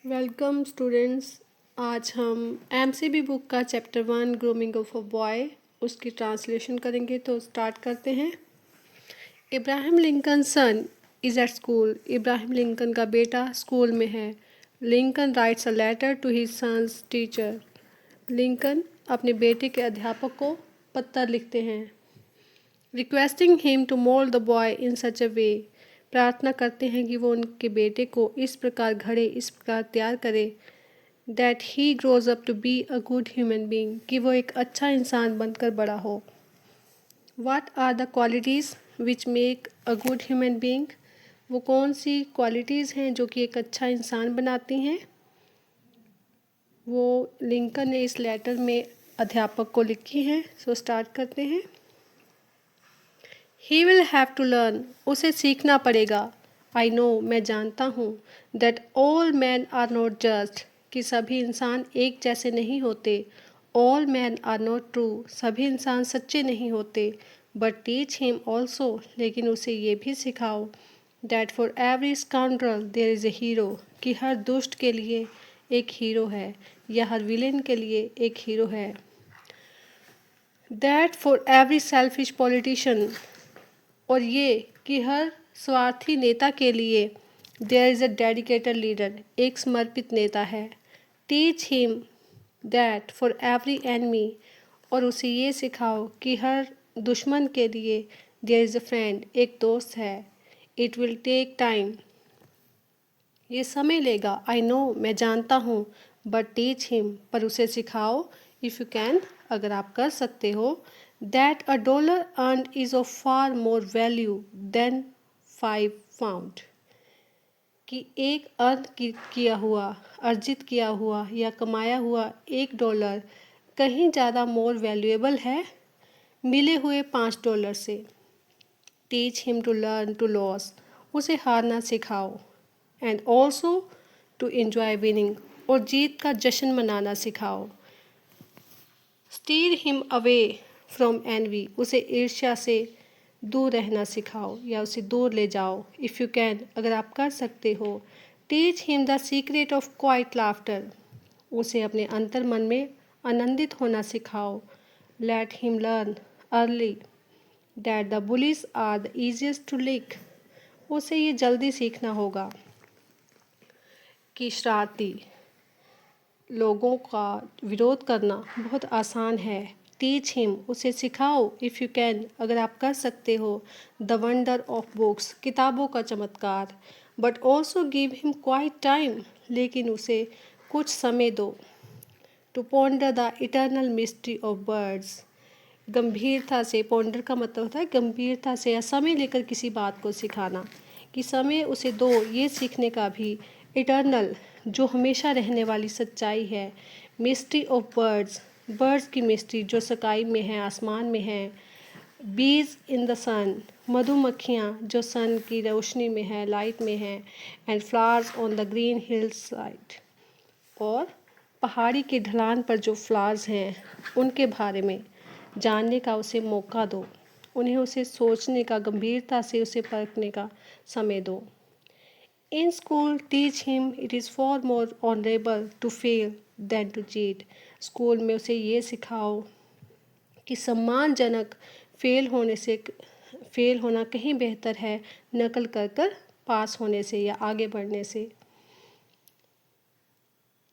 Welcome students. आज हम MCB book का chapter 1 grooming of a boy उसकी ट्रांसलेशन करेंगे। तो स्टार्ट करते हैं। Abraham Lincoln son is at school. Abraham Lincoln का बेटा स्कूल में है। Lincoln writes a letter to his son's teacher. Lincoln अपने बेटे के अध्यापक को पत्र लिखते हैं। Requesting him to mould the boy in such a way. प्रार्थना करते हैं कि वो उनके बेटे को इस प्रकार घड़े, इस प्रकार तैयार करे that he grows up to be a good human being, कि वो एक अच्छा इंसान बनकर बड़ा हो। What are the qualities which make a good human being. वो कौन सी क्वालिटीज़ हैं जो कि एक अच्छा इंसान बनाती हैं। वो लिंकन ने इस लेटर में अध्यापक को लिखी हैं। सो स्टार्ट करते हैं। He will have to learn. उसे सीखना पड़ेगा। आई नो, मैं जानता हूँ। That all man are not just, कि सभी इंसान एक जैसे नहीं होते। All man are not true, सभी इंसान सच्चे नहीं होते। बट टीच हिम ऑल्सो, लेकिन उसे ये भी सिखाओ that for every scoundrel there is a hero, कि हर दुष्ट के लिए एक हीरो है या हर विलेन के लिए एक हीरो है। That for every selfish politician, और ये कि हर स्वार्थी नेता के लिए there is a dedicated leader, एक समर्पित नेता है। Teach him that for every enemy, और उसे ये सिखाओ कि हर दुश्मन के लिए देयर इज़ अ फ्रेंड, एक दोस्त है। इट विल टेक टाइम, ये समय लेगा। आई नो, मैं जानता हूँ। बट टीच हिम, पर उसे सिखाओ। इफ़ यू कैन, अगर आप कर सकते हो। That a dollar earn is of far more value than 5 pound, कि एक किया हुआ, अर्जित किया हुआ या कमाया हुआ $1 कहीं ज़्यादा मोर वैल्यूएबल है मिले हुए $5 से। Teach him to learn to loss, उसे हारना सिखाओ। And also to enjoy winning, और जीत का जश्न मनाना सिखाओ। Steer him away from envy, उसे ईर्ष्या से दूर रहना सिखाओ या उसे दूर ले जाओ। इफ़ यू कैन, अगर आप कर सकते हो। Teach him the secret of quiet laughter, उसे अपने अंतर मन में आनंदित होना सिखाओ। Let him learn early that the bullies are the easiest to lick, उसे ये जल्दी सीखना होगा कि शरारती लोगों का विरोध करना बहुत आसान है। टीच हिम, उसे सिखाओ। इफ़ यू कैन, अगर आप कर सकते हो। द वंडर ऑफ बुक्स, किताबों का चमत्कार। But also give him quiet time, लेकिन उसे कुछ समय दो। To ponder the eternal mystery of birds, गंभीरता से, पॉन्डर का मतलब होता है गंभीरता से या समय लेकर किसी बात को सिखाना, कि समय उसे दो ये सीखने का भी। इटर्नल, जो हमेशा रहने वाली सच्चाई है। मिस्ट्री ऑफ बर्ड्स, बर्ड्स की मिस्ट्री जो स्काई में है, आसमान में है। बीज इन द सन, मधुमक्खियाँ जो सन की रोशनी में है, लाइट में है। And flowers on the Green hill side, और पहाड़ी की ढलान पर जो फ्लावर्स हैं उनके बारे में जानने का उसे मौका दो। उन्हें उसे सोचने का, गंभीरता से उसे परखने का समय दो। In school teach him it is far more honourable to fail than to cheat, school में उसे ये सिखाओ कि सम्मानजनक फेल होना कहीं बेहतर है नकल कर कर पास होने से या आगे बढ़ने से।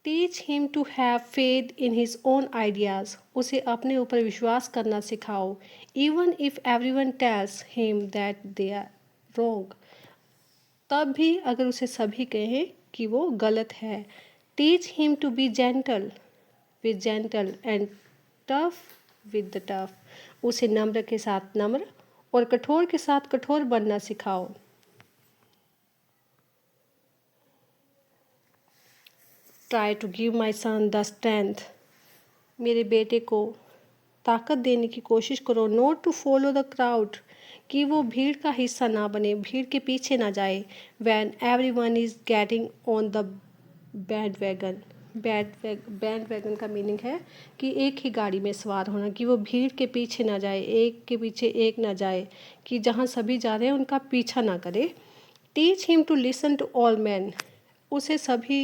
Teach him to have faith in his own ideas, उसे अपने ऊपर विश्वास करना सिखाओ। Even if everyone tells him that they are wrong, तब भी अगर उसे सभी कहें कि वो गलत है। Teach him to be gentle with gentle and tough with the tough, उसे नम्र के साथ नम्र और कठोर के साथ कठोर बनना सिखाओ। Try to give my son the strength, मेरे बेटे को ताकत देने की कोशिश करो। Not to follow the crowd, कि वो भीड़ का हिस्सा ना बने, भीड़ के पीछे ना जाए। When everyone is getting on the bandwagon, bandwagon का मीनिंग है कि एक ही गाड़ी में सवार होना, कि वो भीड़ के पीछे ना जाए, एक के पीछे एक ना जाए, कि जहाँ सभी जा रहे हैं उनका पीछा ना करे। Teach him to listen to all man, उसे सभी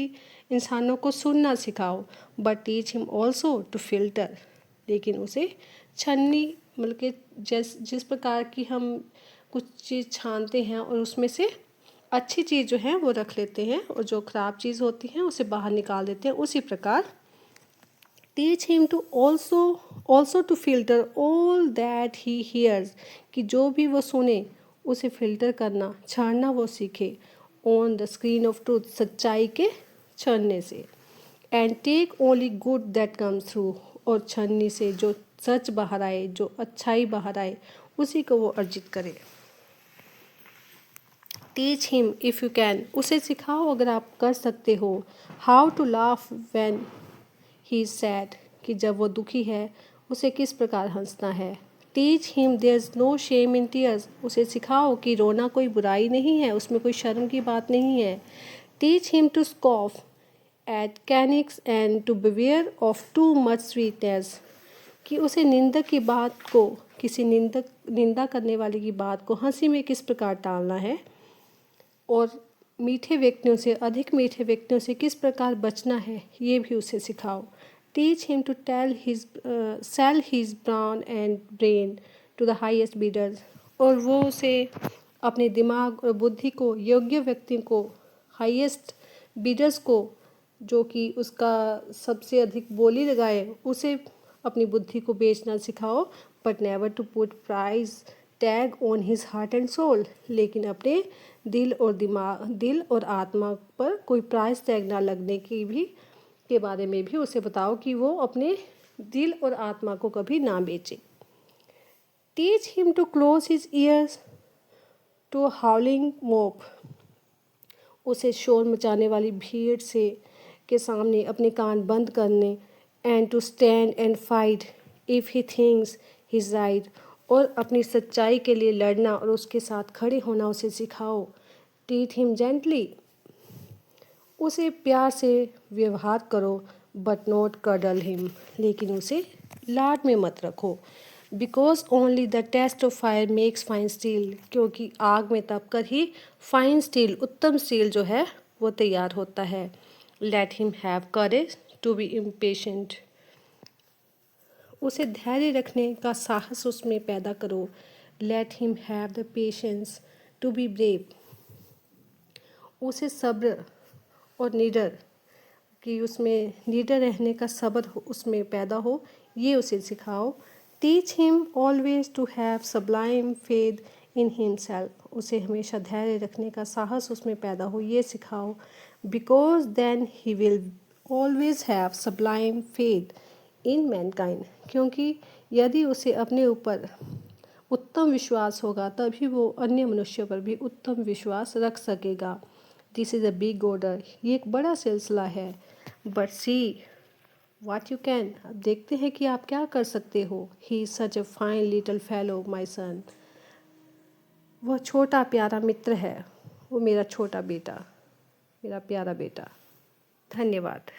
इंसानों को सुनना सिखाओ, but teach him also to filter, लेकिन उसे छन्नी मतलब कि जिस प्रकार की हम कुछ चीज़ छानते हैं और उसमें से अच्छी चीज़ जो है वो रख लेते हैं और जो ख़राब चीज़ होती है उसे बाहर निकाल देते हैं, उसी प्रकार teach him to also to filter all that he hears, कि जो भी वो सुने उसे फिल्टर करना, छानना वो सीखे, on the screen of truth, सच्चाई के छन्ने से, and take only good that comes through, और छन्नी से जो सच बाहर आए, जो अच्छाई बाहर आए, उसी को वो अर्जित करे। Teach him if you can, उसे सिखाओ अगर आप कर सकते हो, how to laugh when he is sad, कि जब वो दुखी है उसे किस प्रकार हंसना है। Teach him there is no shame in tears, उसे सिखाओ कि रोना कोई बुराई नहीं है, उसमें कोई शर्म की बात नहीं है। Teach him to scoff at cynics and to beware of too much sweetness, कि उसे निंदक की बात को, किसी निंदा करने वाले की बात को हंसी में किस प्रकार टालना है, और मीठे व्यक्तियों से, अधिक मीठे व्यक्तियों से किस प्रकार बचना है, ये भी उसे सिखाओ। Teach him to sell his brawn and brain to the highest bidders, और वो उसे अपने दिमाग और बुद्धि को योग्य व्यक्ति को, हाईएस्ट बीडर्स को, जो कि उसका सबसे अधिक बोली लगाए, उसे अपनी बुद्धि को बेचना सिखाओ, but never to put price tag on his heart and soul, लेकिन अपने दिल और आत्मा पर कोई प्राइस टैग ना लगने की भी के बारे में भी उसे बताओ कि वो अपने दिल और आत्मा को कभी ना बेचे। Teach him to close his ears to howling mob, उसे शोर मचाने वाली भीड़ से के सामने अपने कान बंद करने, and to stand and fight if he thinks he's right, और अपनी सच्चाई के लिए लड़ना और उसके साथ खड़े होना उसे सिखाओ। ट्रीट हिम जेंटली, उसे प्यार से व्यवहार करो, बट नॉट कडल हिम, लेकिन उसे लाड में मत रखो। Because only the test of fire makes fine steel, क्योंकि आग में तप कर ही फाइन स्टील, उत्तम स्टील जो है वो तैयार होता है। Let him have courage to be impatient, उसे धैर्य रखने का साहस उसमें पैदा करो। Let him have the patience to be brave, उसे सब्र और निडर, कि उसमें निडर रहने का सब्र उसमें पैदा हो, ये उसे सिखाओ। Teach him always to have sublime faith in himself, उसे हमेशा धैर्य रखने का साहस उसमें पैदा हो, ये सिखाओ। Because then he will always have sublime faith in mankind, क्योंकि यदि उसे अपने ऊपर उत्तम विश्वास होगा तभी वो अन्य मनुष्यों पर भी उत्तम विश्वास रख सकेगा। This is a big order, ये एक बड़ा सिलसिला है। But see what you can, अब देखते हैं कि आप क्या कर सकते हो। He is such a fine little fellow my son, वह छोटा प्यारा मित्र है, वो मेरा छोटा बेटा, मेरा प्यारा बेटा। धन्यवाद।